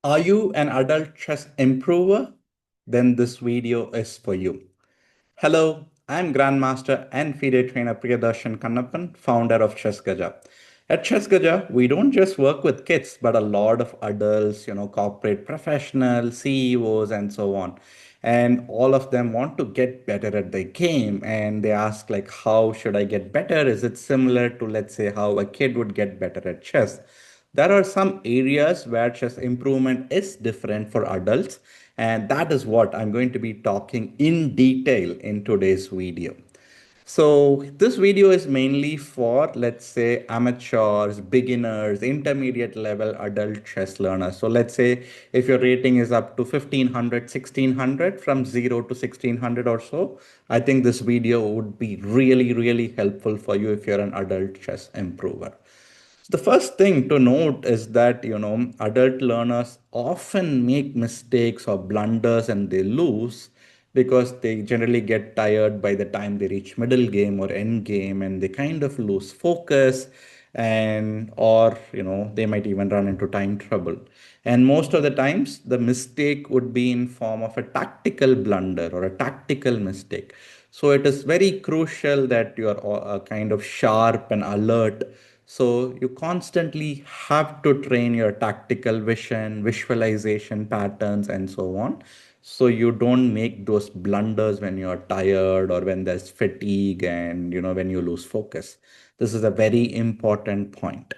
Are you an adult chess improver? Then this video is for you. Hello, I'm Grandmaster and FIDE trainer Priyadarshan Kannapan, founder of Chess Gaja. At Chess Gaja, we don't just work with kids, but a lot of adults, corporate professionals, CEOs, and so on. And all of them want to get better at the game. And they ask, like, how should I get better? Is it similar to, let's say, how a kid would get better at chess? There are some areas where chess improvement is different for adults, and that is what I'm going to be talking in detail in today's video. So this video is mainly for, let's say, amateurs, beginners, intermediate level adult chess learners. So let's say if your rating is up to 1500, 1600, from 0 to 1600 or so, I think this video would be really, really helpful for you if you're an adult chess improver. The first thing to note is that, adult learners often make mistakes or blunders and they lose because they generally get tired by the time they reach middle game or end game, and they kind of lose focus, and or they might even run into time trouble. And most of the times the mistake would be in form of a tactical blunder or a tactical mistake. So it is very crucial that you are kind of sharp and alert. So you constantly have to train your tactical vision, visualization patterns, and so on. So you don't make those blunders when you're tired or when there's fatigue and when you lose focus. This is a very important point.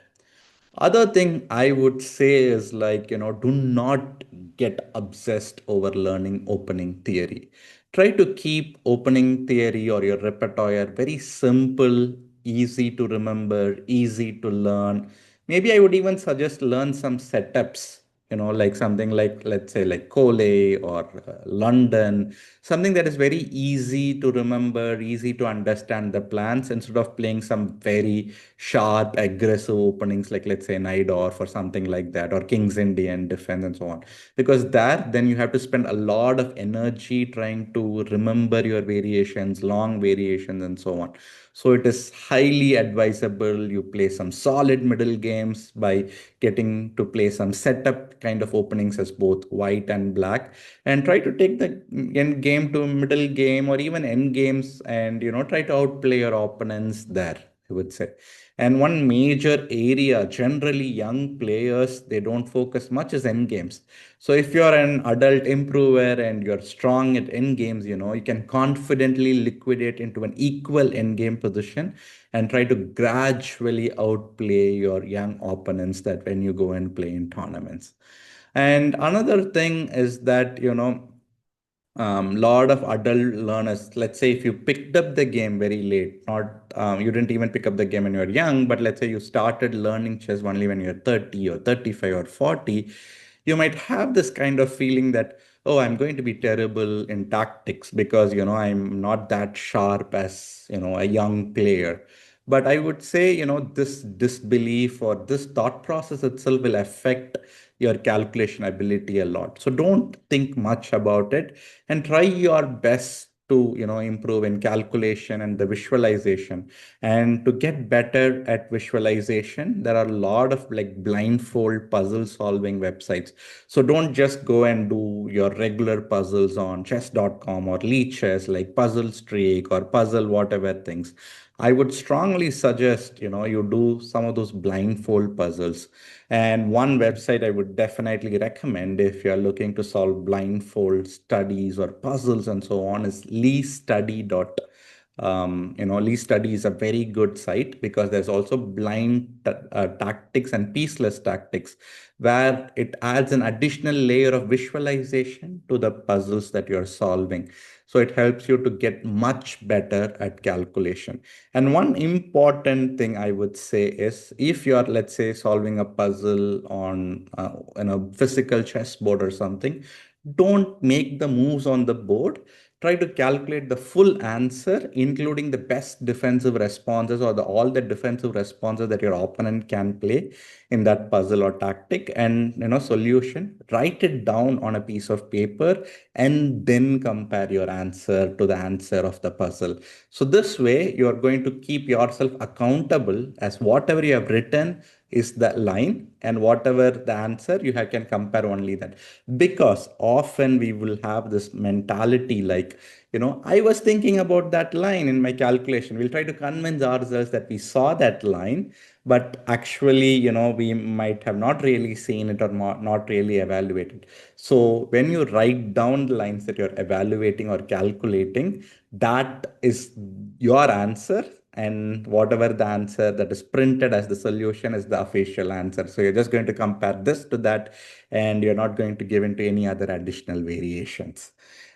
Other thing I would say is, like, do not get obsessed over learning opening theory. Try to keep opening theory or your repertoire very simple, easy to remember, easy to learn. Maybe I would even suggest learn some setups, like something like, let's say, like Cole or London, something that is very easy to remember, easy to understand the plans, instead of playing some very sharp, aggressive openings like, let's say, Naidorf or something like that, or King's Indian defense and so on. Because there, then you have to spend a lot of energy trying to remember your variations, long variations, and so on. So it is highly advisable you play some solid middle games by getting to play some setup kind of openings as both white and black, and try to take the end game to middle game or even end games, and try to outplay your opponents there, I would say. And one major area generally young players they don't focus much is end games. So if you're an adult improver and you're strong at end games, you can confidently liquidate into an equal end game position and try to gradually outplay your young opponents that when you go and play in tournaments. And another thing is that, lot of adult learners, let's say if you picked up the game very late, not you didn't even pick up the game when you were young, but let's say you started learning chess only when you're 30 or 35 or 40, you might have this kind of feeling that, oh, I'm going to be terrible in tactics because I'm not that sharp as a young player. But I would say, this disbelief or this thought process itself will affect your calculation ability a lot. So don't think much about it and try your best to improve in calculation and the visualization. And to get better at visualization, there are a lot of like blindfold puzzle solving websites. So don't just go and do your regular puzzles on chess.com or Chess, like Puzzle Streak or Puzzle whatever things. I would strongly suggest you do some of those blindfold puzzles. And one website I would definitely recommend if you're looking to solve blindfold studies or puzzles and so on is Lee Study is a very good site because there's also tactics and pieceless tactics, where it adds an additional layer of visualization to the puzzles that you're solving. So it helps you to get much better at calculation. And one important thing I would say is, if you're, let's say, solving a puzzle on physical chessboard or something, don't make the moves on the board. Try to calculate the full answer, including the best defensive responses or all the defensive responses that your opponent can play in that puzzle or tactic, and solution. Write it down on a piece of paper and then compare your answer to the answer of the puzzle. So this way, you're going to keep yourself accountable as whatever you have written is the line, and whatever the answer, can compare only that. Because often we will have this mentality like, I was thinking about that line in my calculation. We'll try to convince ourselves that we saw that line, but actually, we might have not really seen it or not really evaluated. So when you write down the lines that you're evaluating or calculating, that is your answer, and whatever the answer that is printed as the solution is the official answer. So you're just going to compare this to that, and you're not going to give into any other additional variations.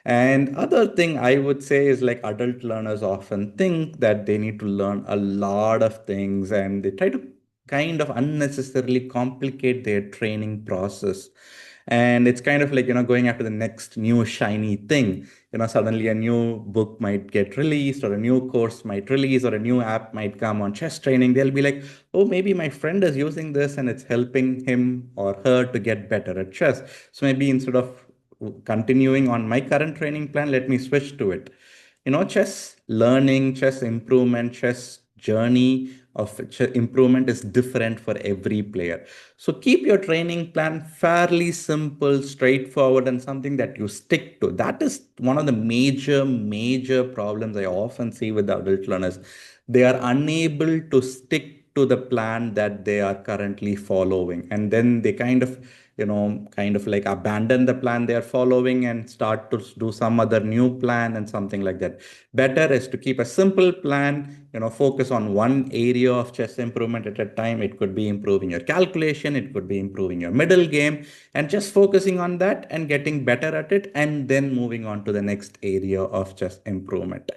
And other thing I would say is like adult learners often think that they need to learn a lot of things, and they try to kind of unnecessarily complicate their training process. And it's kind of like, going after the next new shiny thing. Suddenly a new book might get released, or a new course might release, or a new app might come on chess training. They'll be like, oh, maybe my friend is using this and it's helping him or her to get better at chess. So maybe instead of continuing on my current training plan, let me switch to it. Chess learning, chess improvement, chess journey of improvement is different for every player. So keep your training plan fairly simple, straightforward, and something that you stick to. That is one of the major problems I often see with the adult learners. They are unable to stick to the plan that they are currently following. And then they kind of like abandon the plan they are following and start to do some other new plan and something like that. Better is to keep a simple plan, focus on one area of chess improvement at a time. It could be improving your calculation, it could be improving your middle game, and just focusing on that and getting better at it, and then moving on to the next area of chess improvement.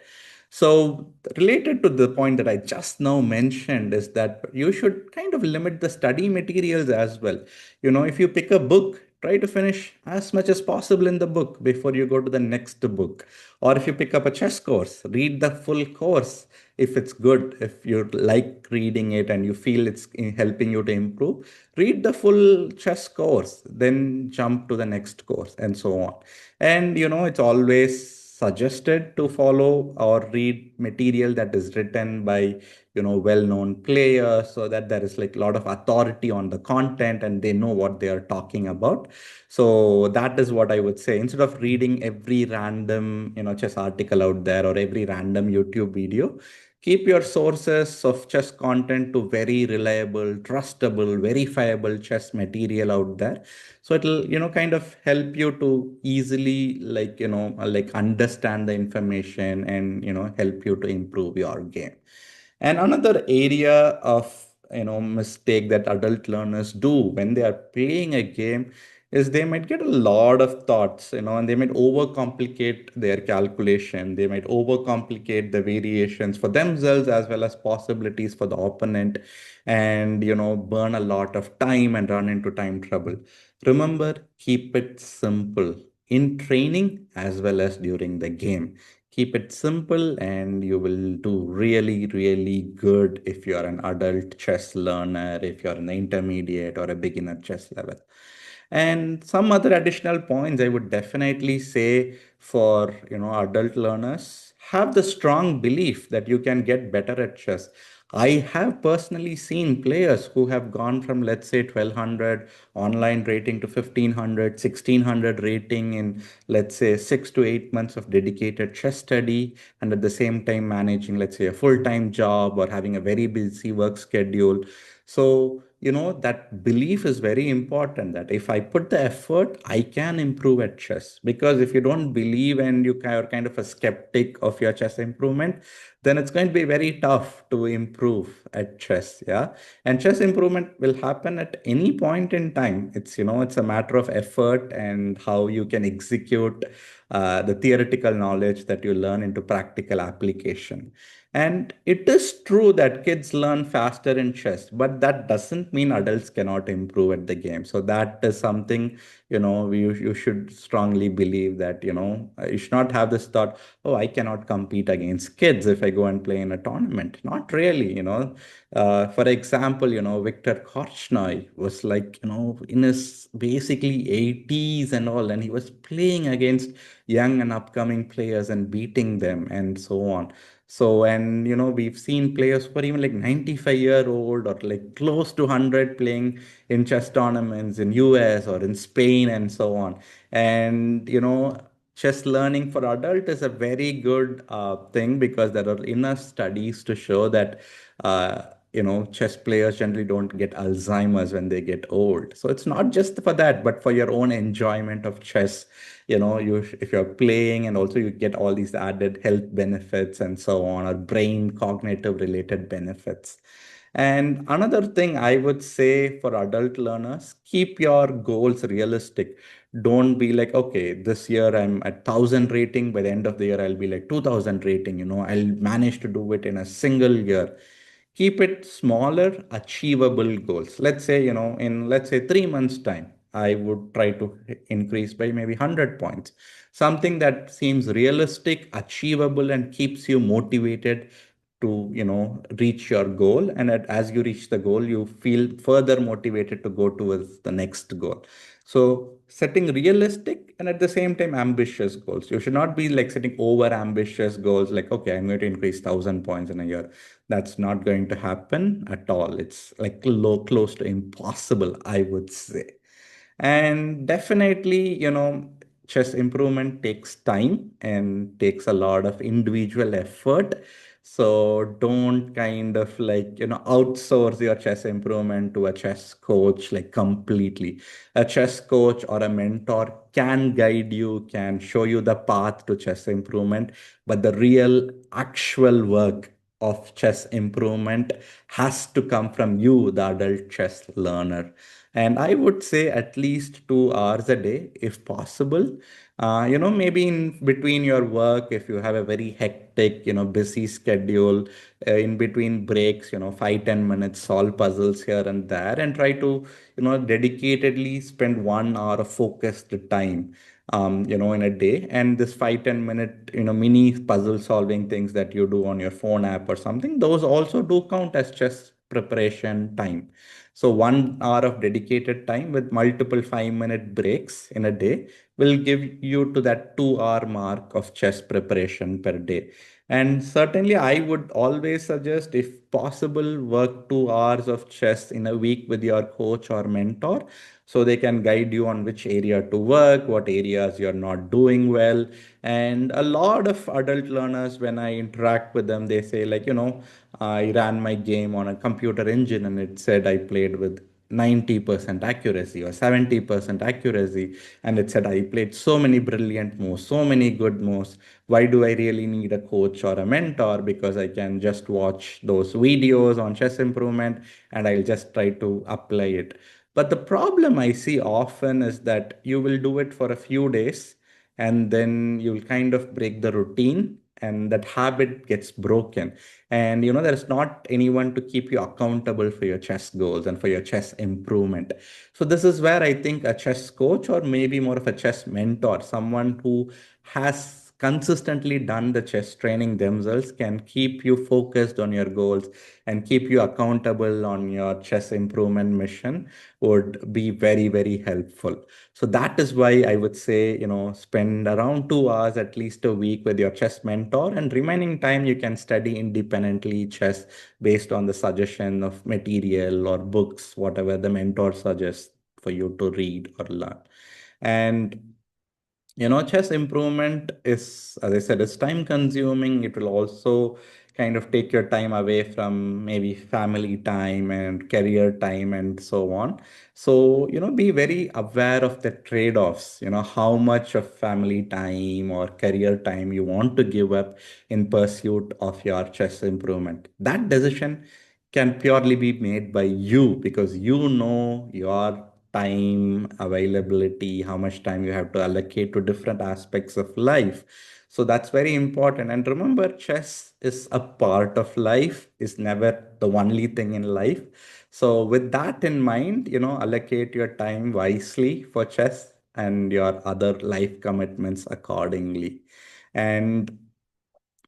So, related to the point that I just now mentioned, is that you should kind of limit the study materials as well. If you pick a book, try to finish as much as possible in the book before you go to the next book. Or if you pick up a chess course, read the full course if it's good, if you like reading it and you feel it's helping you to improve. Read the full chess course, then jump to the next course, and so on. And it's always suggested to follow or read material that is written by well-known players, so that there is like a lot of authority on the content and they know what they are talking about. So that is what I would say. Instead of reading every random chess article out there or every random YouTube video, keep your sources of chess content to very reliable, trustable, verifiable chess material out there. So it'll kind of help you to easily like like understand the information, and help you to improve your game. And another area of mistake that adult learners do when they are playing a game is they might get a lot of thoughts, and they might overcomplicate their calculation. They might overcomplicate the variations for themselves as well as possibilities for the opponent, and burn a lot of time and run into time trouble. Remember, keep it simple in training as well as during the game. Keep it simple and you will do really, really good if you're an adult chess learner, if you're an intermediate or a beginner chess level. And some other additional points I would definitely say for adult learners: have the strong belief that you can get better at chess. I have personally seen players who have gone from, let's say, 1200 online rating to 1500, 1600 rating in, let's say, 6 to 8 months of dedicated chess study, and at the same time managing, let's say, a full-time job or having a very busy work schedule. So, that belief is very important, that if I put the effort, I can improve at chess. Because if you don't believe and you are kind of a skeptic of your chess improvement, then it's going to be very tough to improve at chess. Yeah. And chess improvement will happen at any point in time. It's a matter of effort and how you can execute the theoretical knowledge that you learn into practical application. And it is true that kids learn faster in chess, but that doesn't mean adults cannot improve at the game. So that is something, you should strongly believe that, you should not have this thought, oh, I cannot compete against kids if I go and play in a tournament. Not really, for example, Viktor Korchnoi was like, in his basically 80s and all, and he was playing against young and upcoming players and beating them and so on. So, and we've seen players who are even like 95-year-old or like close to 100 playing in chess tournaments in US or in Spain and so on. And, chess learning for adult is a very good thing, because there are enough studies to show that, chess players generally don't get Alzheimer's when they get old. So it's not just for that, but for your own enjoyment of chess. If you're playing, and also you get all these added health benefits and so on, or brain cognitive related benefits. And another thing I would say for adult learners, keep your goals realistic. Don't be like, okay, this year I'm at 1,000 rating. By the end of the year, I'll be like 2,000 rating. I'll manage to do it in a single year. Keep it smaller, achievable goals. Let's say, in let's say 3 months' time, I would try to increase by maybe 100 points. Something that seems realistic, achievable, and keeps you motivated to reach your goal. And as you reach the goal, you feel further motivated to go towards the next goal. So setting realistic and at the same time ambitious goals. You should not be like setting over ambitious goals like, okay, I'm going to increase 1,000 points in a year. That's not going to happen at all. It's like close to impossible, I would say. And definitely, chess improvement takes time and takes a lot of individual effort. So don't kind of like, outsource your chess improvement to a chess coach like completely. A chess coach or a mentor can guide you, can show you the path to chess improvement, but the real actual work of chess improvement has to come from you, the adult chess learner. And I would say at least 2 hours a day, if possible. Maybe in between your work, if you have a very hectic, busy schedule, in between breaks, 5-10 minutes, solve puzzles here and there, and try to, dedicatedly spend 1 hour of focused time, in a day. And this 5-10 minute, mini puzzle solving things that you do on your phone app or something, those also do count as chess preparation time. So 1 hour of dedicated time with multiple 5-minute breaks in a day will give you to that 2 hour mark of chess preparation per day. And certainly, I would always suggest, if possible, work 2 hours of chess in a week with your coach or mentor, so they can guide you on which area to work, what areas you're not doing well. And a lot of adult learners, when I interact with them, they say, like, I ran my game on a computer engine and it said I played with 90% accuracy or 70% accuracy. And it said I played so many brilliant moves, so many good moves. Why do I really need a coach or a mentor? Because I can just watch those videos on chess improvement and I'll just try to apply it. But the problem I see often is that you will do it for a few days and then you'll kind of break the routine and that habit gets broken. And there's not anyone to keep you accountable for your chess goals and for your chess improvement. So this is where I think a chess coach, or maybe more of a chess mentor, someone who has consistently done the chess training themselves, can keep you focused on your goals and keep you accountable on your chess improvement mission, would be very, very helpful. So that is why I would say, spend around 2 hours at least a week with your chess mentor, and remaining time you can study independently chess based on the suggestion of material or books, whatever the mentor suggests for you to read or learn. And chess improvement is, as I said, it's time consuming. It will also kind of take your time away from maybe family time and career time and so on. So, be very aware of the trade-offs, how much of family time or career time you want to give up in pursuit of your chess improvement. That decision can purely be made by you, because you know your time availability, how much time you have to allocate to different aspects of life. So that's very important. And remember, chess is a part of life, is never the only thing in life. So with that in mind, allocate your time wisely for chess and your other life commitments accordingly. And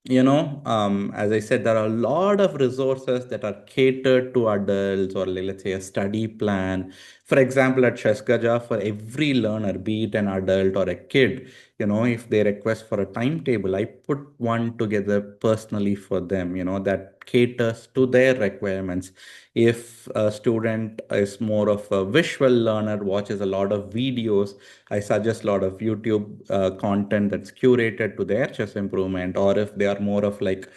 as I said, there are a lot of resources that are catered to adults, or like, let's say a study plan. For example, at Chess Gaja, for every learner, be it an adult or a kid, if they request for a timetable, I put one together personally for them, that caters to their requirements. If a student is more of a visual learner, watches a lot of videos, I suggest a lot of YouTube content that's curated to their chess improvement. Or if they are more of like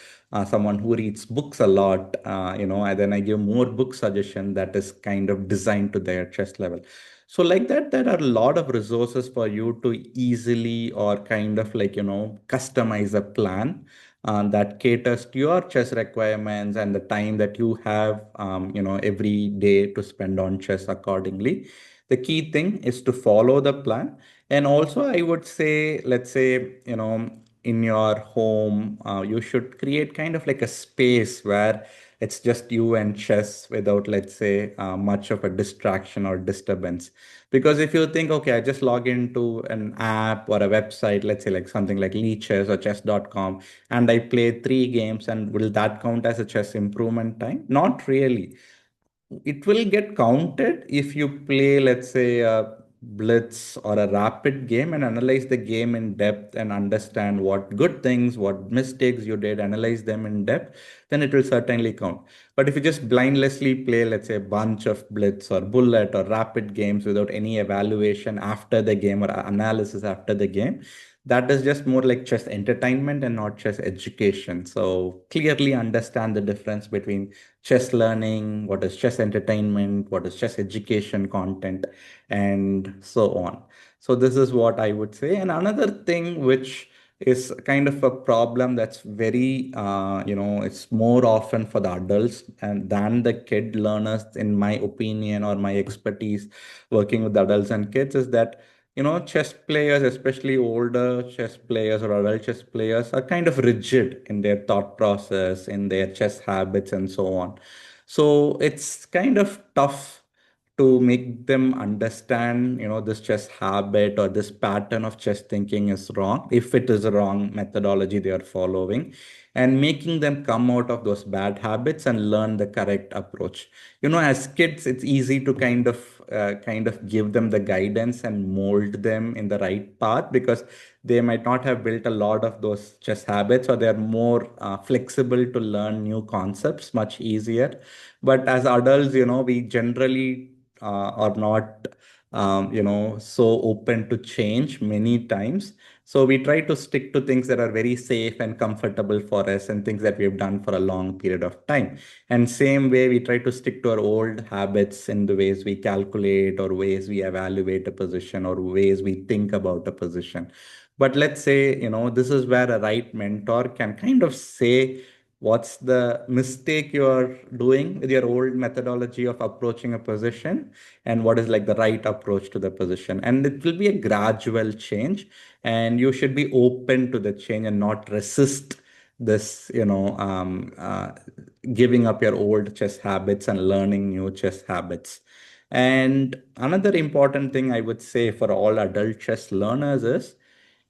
someone who reads books a lot, and then I give more book suggestion that is kind of designed to their chess level. So like that, there are a lot of resources for you to easily or kind of like, customize a plan that caters to your chess requirements and the time that you have, every day to spend on chess accordingly. The key thing is to follow the plan. And also, I would say, let's say, in your home, you should create kind of like a space where it's just you and chess without, let's say, much of a distraction or disturbance. Because if you think, okay, I just log into an app or a website, let's say like something like Chess or chess.com, and I play 3 games, and will that count as a chess improvement time? Not really. It will get counted if you play, let's say, a blitz or a rapid game and analyze the game in depth and understand what good things, what mistakes you did, analyze them in depth, then it will certainly count. But if you just blindlessly play, let's say, a bunch of blitz or bullet or rapid games without any evaluation after the game or analysis after the game, that is just more like chess entertainment and not chess education. So clearly understand the difference between chess learning, what is chess entertainment, what is chess education content, and so on. So this is what I would say. And another thing which is kind of a problem that's very, it's more often for the adults and than the kid learners, in my opinion, or my expertise working with adults and kids, is that chess players, especially older chess players or adult chess players, are kind of rigid in their thought process, in their chess habits, and so on. So it's kind of tough to make them understand, this chess habit or this pattern of chess thinking is wrong, if it is a wrong methodology they are following, and making them come out of those bad habits and learn the correct approach. As kids, it's easy to kind of give them the guidance and mold them in the right path, because they might not have built a lot of those chess habits, or they're more flexible to learn new concepts much easier. But as adults, we generally are not so open to change many times. So we try to stick to things that are very safe and comfortable for us, and things that we have done for a long period of time. And same way, we try to stick to our old habits in the ways we calculate, or ways we evaluate a position, or ways we think about a position. But let's say, this is where a right mentor can kind of say what's the mistake you're doing with your old methodology of approaching a position, and what is like the right approach to the position. And it will be a gradual change, and you should be open to the change and not resist this, giving up your old chess habits and learning new chess habits. And another important thing I would say for all adult chess learners is,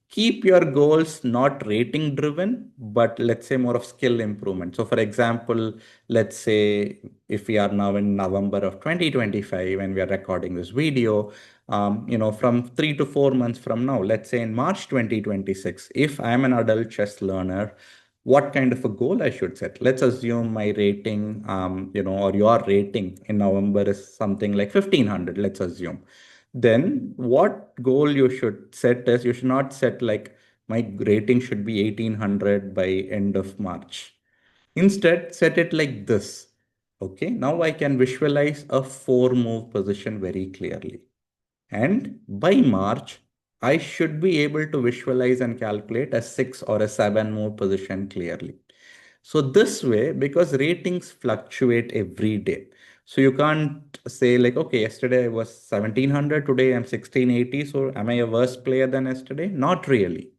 keep your goals not rating driven, but let's say more of skill improvement. So for example, let's say if we are now in November of 2025 and we are recording this video, from 3 to 4 months from now, let's say in March 2026, if I'm an adult chess learner, what kind of a goal I should set? Let's assume my rating, or your rating in November is something like 1500, let's assume. Then what goal you should set is, you should not set like, my rating should be 1800 by end of March. Instead, set it like this. Okay, now I can visualize a 4 move position very clearly. And by March, I should be able to visualize and calculate a 6 or a 7 move position clearly. So this way, because ratings fluctuate every day, so you can't say like, okay, yesterday I was 1700, today I'm 1680. So am I a worse player than yesterday? Not really.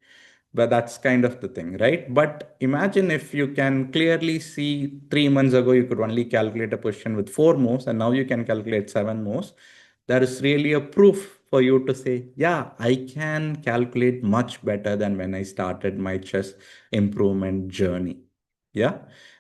But that's kind of the thing, right? But imagine if you can clearly see 3 months ago, you could only calculate a position with 4 moves, and now you can calculate 7 moves. That is really a proof for you to say, yeah, I can calculate much better than when I started my chess improvement journey. Yeah.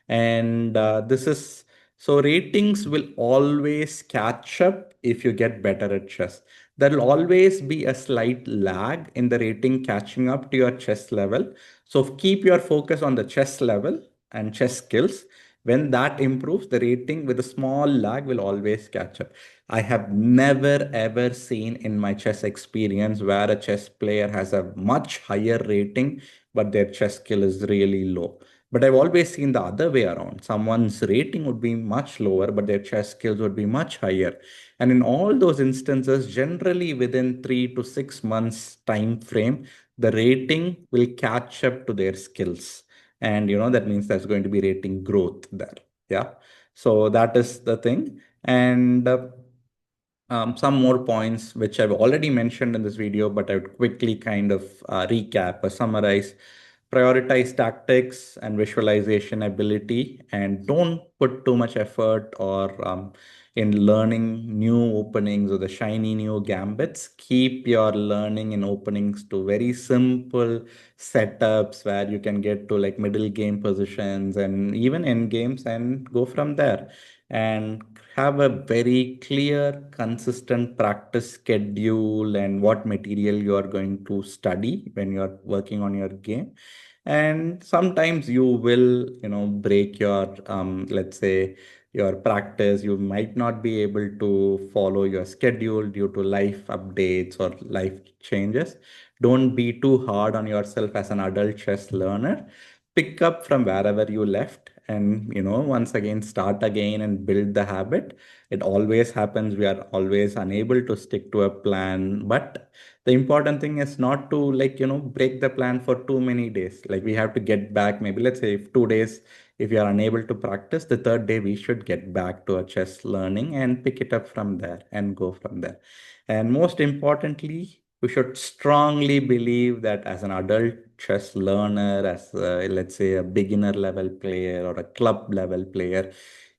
And this is so ratings will always catch up if you get better at chess. There'll always be a slight lag in the rating catching up to your chess level. So keep your focus on the chess level and chess skills. When that improves, the rating with a small lag will always catch up. I have never ever seen in my chess experience where a chess player has a much higher rating, but their chess skill is really low. But I've always seen the other way around. Someone's rating would be much lower, but their chess skills would be much higher. And in all those instances, generally within 3 to 6 months time frame, the rating will catch up to their skills. And that means there's going to be rating growth there. Yeah. So that is the thing. And some more points which I've already mentioned in this video, but I would quickly kind of recap or summarize. Prioritize tactics and visualization ability, and don't put too much effort or in learning new openings or the shiny new gambits. Keep your learning in openings to very simple setups where you can get to like middle game positions and even end games and go from there. And have a very clear, consistent practice schedule and what material you are going to study when you're working on your game. And sometimes you will break your let's say your practice. You might not be able to follow your schedule due to life updates or life changes. Don't be too hard on yourself as an adult chess learner. Pick up from wherever you left, and once again start again and build the habit. It always happens. We are always unable to stick to a plan, but the important thing is not to break the plan for too many days. Like, we have to get back, maybe let's say if 2 days, if you are unable to practice, the third day we should get back to a chess learning and pick it up from there and go from there. And most importantly, we should strongly believe that as an adult chess learner, as let's say a beginner level player or a club level player,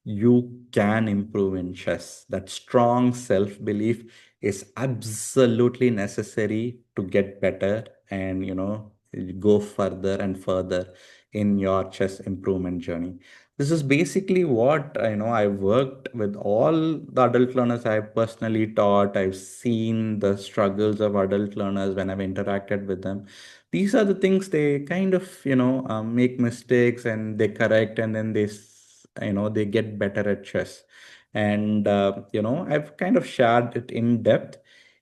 you can improve in chess. That strong self belief is absolutely necessary to get better and go further and further in your chess improvement journey. This is basically what I've worked with all the adult learners I've personally taught. I've seen the struggles of adult learners when I've interacted with them. These are the things they kind of make mistakes and they correct, and then they get better at chess. And I've kind of shared it in depth.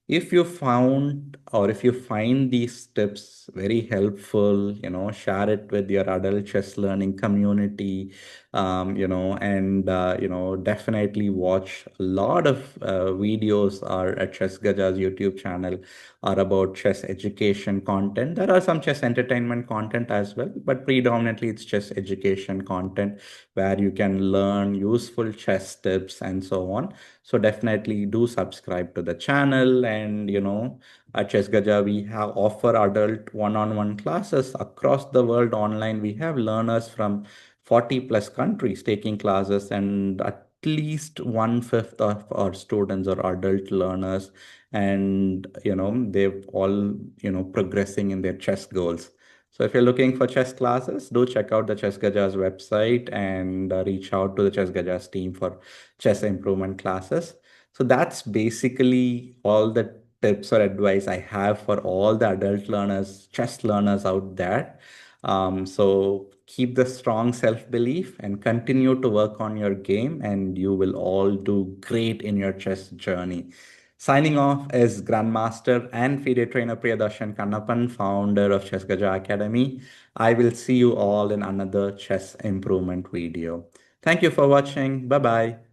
If you found or if you find these tips very helpful, share it with your adult chess learning community. And definitely watch a lot of videos are at Chess Gaja's YouTube channel are about chess education content. There are some chess entertainment content as well, but predominantly it's chess education content where you can learn useful chess tips and so on. So definitely do subscribe to the channel. And at Chess Gaja, we have offer adult one-on-one classes across the world online. We have learners from 40 plus countries taking classes, and at least one-fifth of our students are adult learners, and they've all progressing in their chess goals. So if you're looking for chess classes, do check out the Chess Gaja's website and reach out to the Chess Gaja's team for chess improvement classes. So that's basically all the tips or advice I have for all the adult learners, chess learners out there. So keep the strong self-belief and continue to work on your game, and you will all do great in your chess journey. Signing off is Grandmaster and FIDE trainer Priyadarshan Kannapan, founder of Chess Gaja Academy. I will see you all in another chess improvement video. Thank you for watching. Bye bye.